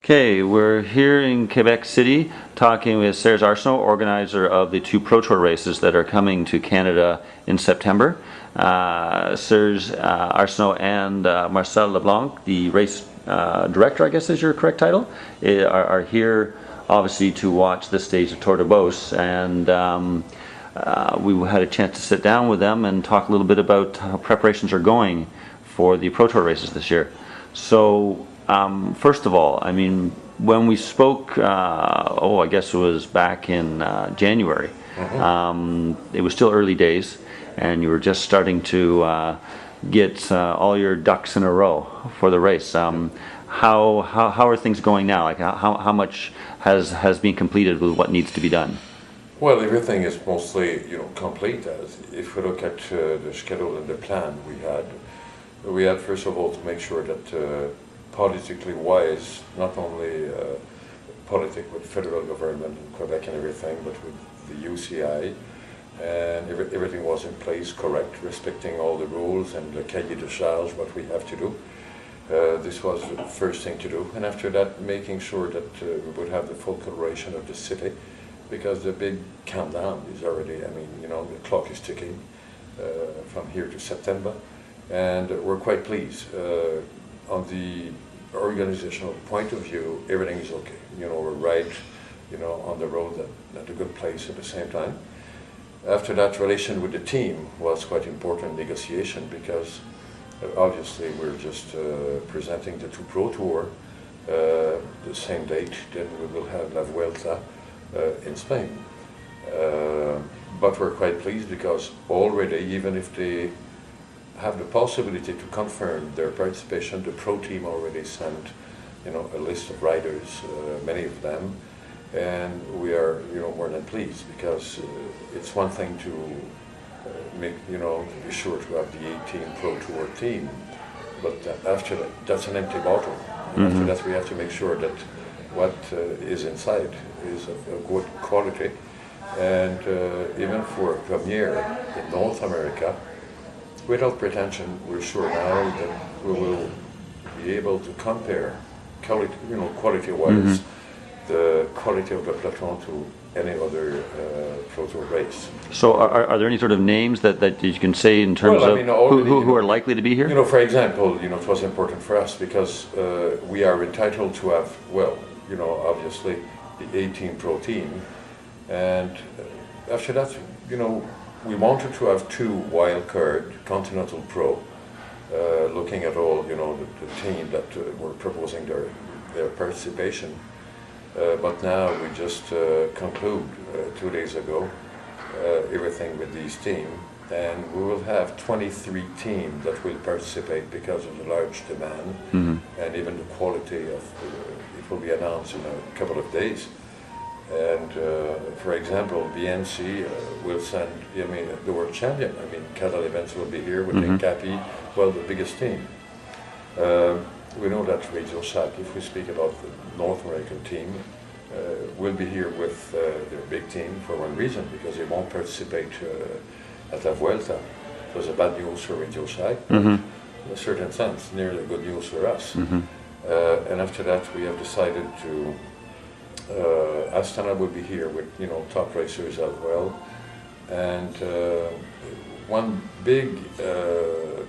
Okay, we're here in Quebec City talking with Serge Arsenault, organizer of the two ProTour races that are coming to Canada in September. Serge Arsenault and Marcel Leblanc, the race director, I guess is your correct title, are here obviously to watch this stage of Tour de Beauce, and we had a chance to sit down with them and talk a little bit about how preparations are going for the ProTour races this year. So first of all, I mean, when we spoke, I guess it was back in January, it was still early days, and you were just starting to get all your ducks in a row for the race. How are things going now? Like how much has been completed with what needs to be done? Well, everything is mostly, complete. As if we look at the schedule and the plan we had first of all to make sure that politically wise, not only politic with federal government in Quebec and everything, but with the UCI, and everything was in place, correct, respecting all the rules and the cahier de charge, what we have to do. This was the first thing to do, and after that making sure that we would have the full collaboration of the city, because the big countdown is already, the clock is ticking from here to September, and we're quite pleased. On the organizational point of view, everything is okay. We're right, on the road at a good place at the same time. After that, relation with the team was quite important, negotiation, because obviously we're just presenting the two ProTour the same date, then we will have La Vuelta in Spain. But we're quite pleased because already, even if they have the possibility to confirm their participation, the pro team already sent, a list of riders, many of them, and we are, more than pleased, because it's one thing to make, to be sure to have the 18 Pro Tour team, but after that, that's an empty bottle. After that, we have to make sure that what is inside is of good quality, and even for a premiere in North America, without pretension, we're sure now that we will be able to compare quality-wise, the quality of the peloton to any other Pro Tour race. So are there any sort of names that you can say in terms of who are likely to be here? For example, it was important for us because we are entitled to have, obviously the 18 Pro team, and after that, we wanted to have two wildcard Continental Pro, looking at all, the team that were proposing their participation. But now we just conclude 2 days ago everything with these teams, and we will have 23 teams that will participate because of the large demand, and even the quality of it will be announced in a couple of days. And for example, BNC will send, the world champion. Cadel Events will be here with Capi, the biggest team. We know that Radio Shack, if we speak about the North American team, will be here with their big team for one reason, because they won't participate at La Vuelta. It was a bad news for Radio Shack, in a certain sense, nearly good news for us. And after that, we have decided to Astana will be here with top racers as well, and one big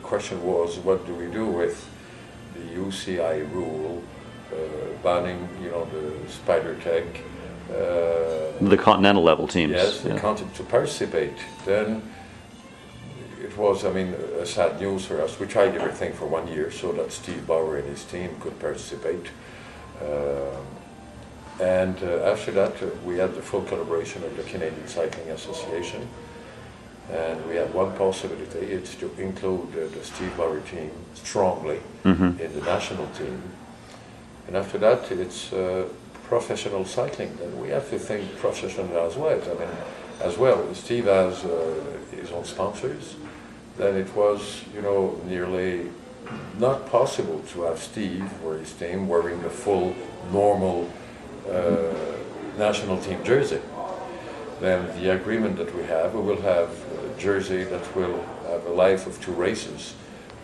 question was, what do we do with the UCI rule banning the Spider Tech, the continental level teams? Yes, they wanted to participate. Then it was, a sad news for us. We tried everything for 1 year so that Steve Bauer and his team could participate. And after that, we had the full collaboration of the Canadian Cycling Association, and we had one possibility: it's to include the Steve Bauer team strongly in the national team. And after that, it's professional cycling. Then we have to think professional as well. Steve has his own sponsors. Then it was, nearly not possible to have Steve or his team wearing the full normal national team jersey. Then the agreement that we will have a jersey that will have a life of 2 races,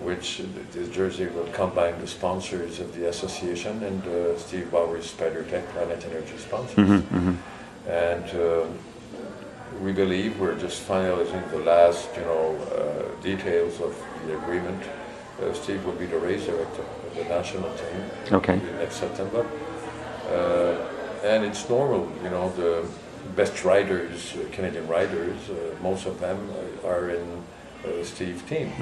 which this jersey will combine the sponsors of the association and Steve Bauer's Spider Tech Planet Energy sponsors. And we believe we're just finalizing the last, details of the agreement. Steve will be the race director of the national team next September. And it's normal, the best riders, Canadian riders, most of them are in Steve's team.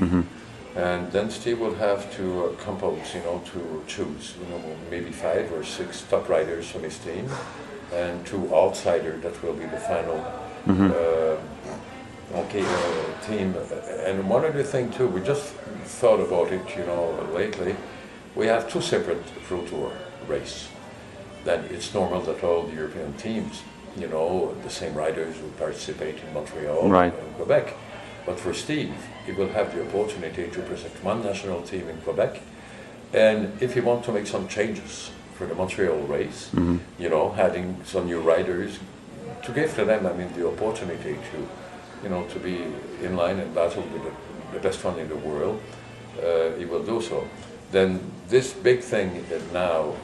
And then Steve will have to compose, to choose, maybe 5 or 6 top riders from his team and 2 outsiders that will be the final team. And one other thing too, we just thought about it, lately. We have 2 separate Pro Tour races. Then it's normal that all the European teams, the same riders will participate in Montreal and Quebec. But for Steve, he will have the opportunity to present one national team in Quebec. And if he wants to make some changes for the Montreal race, adding some new riders, to give to them, the opportunity to, to be in line and battle with the best one in the world, he will do so. Then this big thing now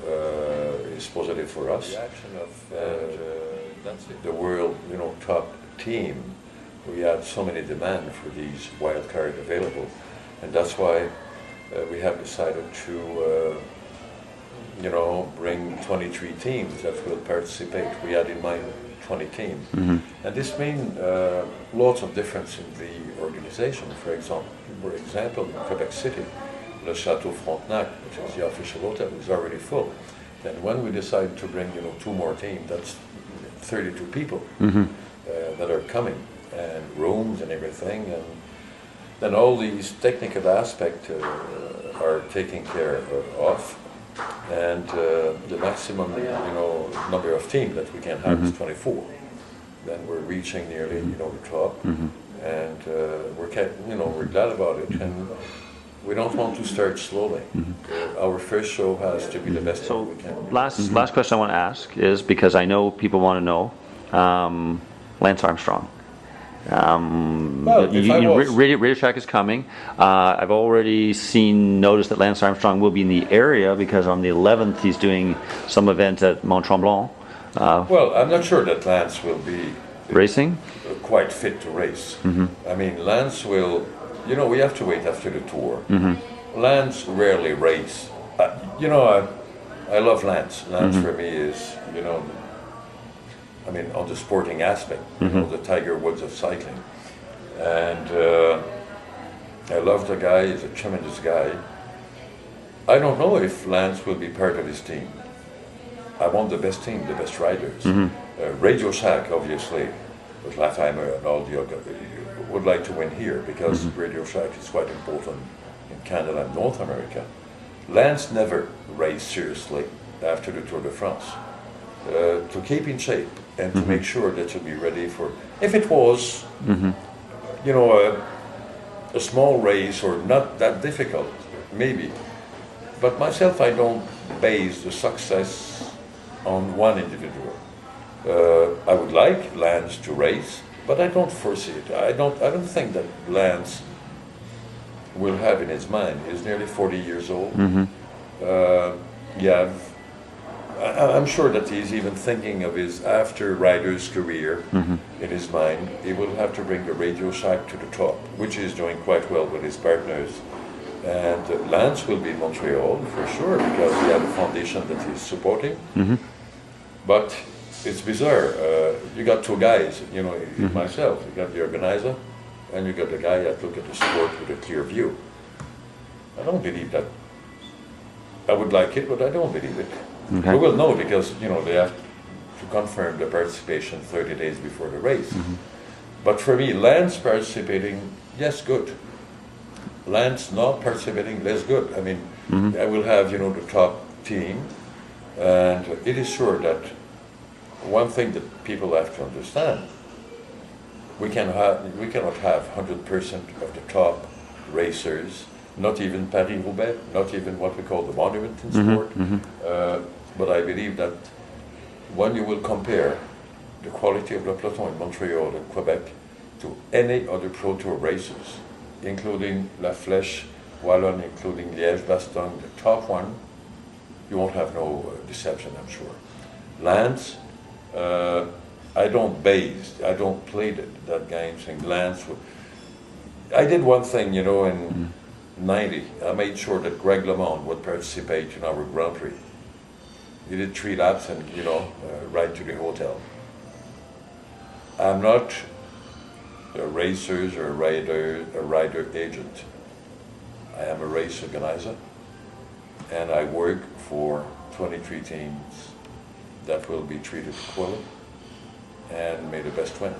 is positive for us. The action of the world, top team. We had so many demand for these wild cards available, and that's why we have decided to, bring 23 teams that will participate. We had in mind 20 teams, and this means lots of difference in the organization. For example, in Quebec City, Le Château Frontenac, which is the official hotel, is already full. Then when we decide to bring, 2 more teams, that's 32 people that are coming, and rooms and everything, and then all these technical aspects are taken care of, and the maximum, number of teams that we can have is 24. Then we're reaching nearly, the top, and we're glad about it, and we don't want to start slowly. Our first show has to be the best one we can. Last question I want to ask is, because I know people want to know, Lance Armstrong. Radio Shack is coming. I've already noticed that Lance Armstrong will be in the area because on the 11th he's doing some event at Mont Tremblant. Well, I'm not sure that Lance will be racing quite fit to race. Lance will, we have to wait after the tour. Lance rarely race. I love Lance. Lance for me is, on the sporting aspect, the Tiger Woods of cycling. And I love the guy, he's a tremendous guy. I don't know if Lance will be part of his team. I want the best team, the best riders. Radio Shack, obviously, with Lafheimer and all the other, would like to win here because Radio Shack is quite important in Canada and North America. Lance never raced seriously after the Tour de France. To keep in shape and to make sure that you'll be ready for, if it was, a small race or not that difficult, maybe. But myself, I don't base the success on one individual. I would like Lance to race, but I don't foresee it. I don't think that Lance will have in his mind. He's nearly 40 years old. I'm sure that he's even thinking of his after-rider's career in his mind. He will have to bring the Radio Shack to the top, which is doing quite well with his partners. And Lance will be in Montreal for sure because he has a foundation that he's supporting. But it's bizarre. You got 2 guys, myself. You got the organizer and you got the guy that look at the sport with a clear view. I don't believe that. I would like it, but I don't believe it. We will know because, they have to confirm the participation 30 days before the race. But for me, Lance participating, yes, good. Lance not participating, less good. I will have, the top team. And it is sure that one thing that people have to understand, we cannot have 100% of the top racers, not even Paris-Roubaix, not even what we call the monument in sport. But I believe that when you will compare the quality of the peloton in Montreal and Quebec to any other Pro Tour races, including La Flèche Wallon, including Liège-Bastogne, the top one, you won't have no deception, I'm sure. Lance, I don't play that game saying Lance. I did one thing, in '90. I made sure that Greg LeMond would participate in our Grand Prix. He did 3 laps and, right to the hotel. I'm not a racer or a rider agent. I am a race organizer, and I work for 23 teams that will be treated equally, and may the best win.